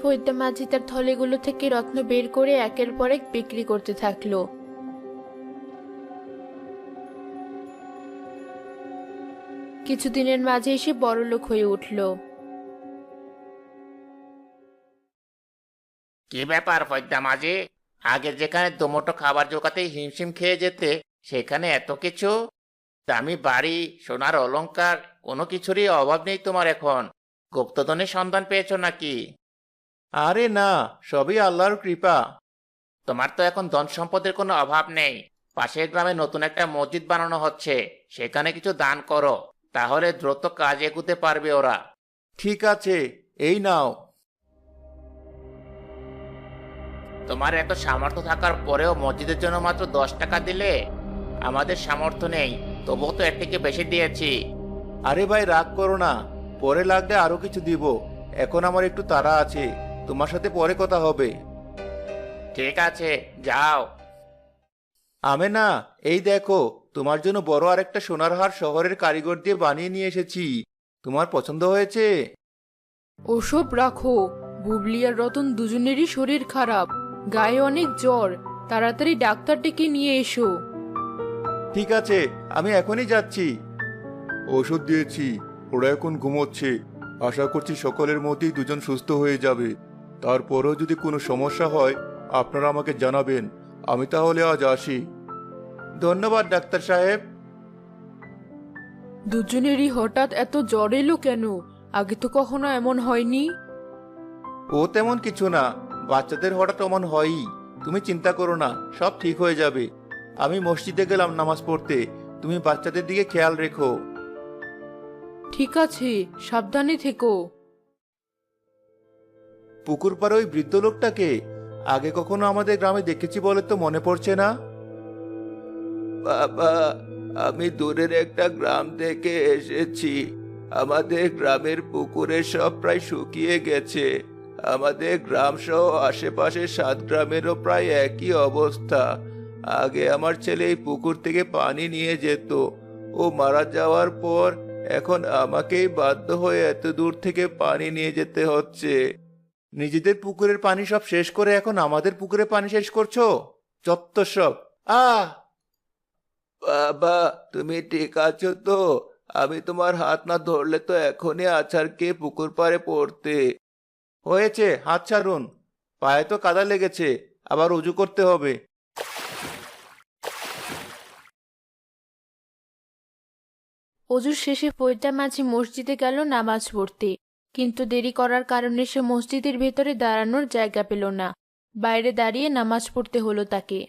ফৈদ্দা মাঝি তার থলেগুলো থেকে রত্ন বের করে একের পর এক বিক্রি করতে থাকলো। কিছুদিনের মাঝে এসে বড়লোক হয়ে উঠল। কি ব্যাপার ফয়দা মাঝি? আগে যেখানে দুমুঠো খাবার জোগাতেই হিমশিম খেয়ে যেতে, সেখানে এত কিছু? দামি বাড়ি, সোনার অলংকার, কোনো কিছুরই অভাব নেই তোমার এখন। গুপ্তধনের সন্ধান পেয়েছো নাকি? আরে না, সবই আল্লাহর কৃপা। তোমার তো এখন ধন সম্পদের কোনো অভাব নেই। পাশের গ্রামে নতুন একটা মসজিদ বানানো হচ্ছে, সেখানে কিছু দান করো, তাহলে দ্রুত কাজ এগুতে পারবে ওরা। ঠিক আছে, এই নাও। তোমার এত সামর্থ্য থাকার পরেও মসজিদের জন্য মাত্র 10 টাকা দিলে? আমাদের সামর্থ্য নেই, তবুও তো এর থেকে বেশি দিয়েছি। আরে ভাই, রাগ করো না, পরে লাগলে আরো কিছু দিব। এখন আমার একটু তাড়া আছে, তোমার সাথে পরে কথা হবে। ঠিক আছে, যাও। আমেনা, এই দেখো, তোমার জন্য বড় আরেকটা সোনার হার শহরের কারিগর দিয়ে বানিয়ে নিয়ে এসেছি। তোমার পছন্দ হয়েছে? ওসব রাখো। বুবলি আর রতন দুজনেরই শরীর খারাপ, গায়ে অনেক জ্বর। তাড়াতাড়ি ডাক্তার ডেকে নিয়ে এসো। ঠিক আছে, আমি এখনই যাচ্ছি। ওষুধ দিয়েছি, ওরা এখন ঘুমোচ্ছে। আশা করছি সকলের মধ্যেই দুজন সুস্থ হয়ে যাবে। তারপরেও যদি কোনো সমস্যা হয় আপনারা আমাকে জানাবেন। আমি তাহলে আজ আসি। ধন্যবাদ ডাক্তার সাহেব। দুজনেরই হঠাৎ এত জ্বর এলো কেন? আগে তো কখনো এমন হয়নি। ও তেমন কিছু না, বাচ্চাদের হঠাৎ অমন হয়ই। তুমি চিন্তা করো না, সব ঠিক হয়ে যাবে। আমি মসজিদে গেলাম নামাজ পড়তে, তুমি বাচ্চাদের দিকে খেয়াল রেখো। ঠিক আছে, সাবধানে থেকো। পুকুর পাড়ে ওই বৃদ্ধ লোকটাকে আগে কখনো আমাদের গ্রামে দেখেছি বলে তো মনে পড়ছে না। বাবা, আমি দূরের একটা গ্রাম থেকে এসেছি। আমাদের গ্রামের পুকুরের সব প্রায় শুকিয়ে গেছে। আমাদের গ্রাম সহ আশেপাশের 7 গ্রামেরও প্রায় একই অবস্থা। আগে আমার ছেলে এই পুকুর থেকে পানি নিয়ে যেত। ও মারা যাওয়ার পর এখন আমাকেই বাধ্য হয়ে এত দূর থেকে পানি নিয়ে যেতে হচ্ছে। নিজেদের পুকুরের পানি সব শেষ করে এখন আমাদের পুকুরে পানি শেষ করছো? যত সব। আহ বাবা, তুমি ঠিক আছো তো? আমি তোমার হাত না ধরলে তো এখনই আছাড়কে পুকুর পাড়ে পড়তে। হয়েছে, হাত ছাড়ুন। পায়ে তো কাদা লেগেছে, আবার উজু করতে হবে। অজুর শেষে ফৈদ্দা মাঝি মসজিদে গেল নামাজ পড়তে, কিন্তু দেরি করার কারণে সে মসজিদের ভেতরে দাঁড়ানোর জায়গা পেল না। বাইরে দাঁড়িয়ে নামাজ পড়তে হলো তাকে।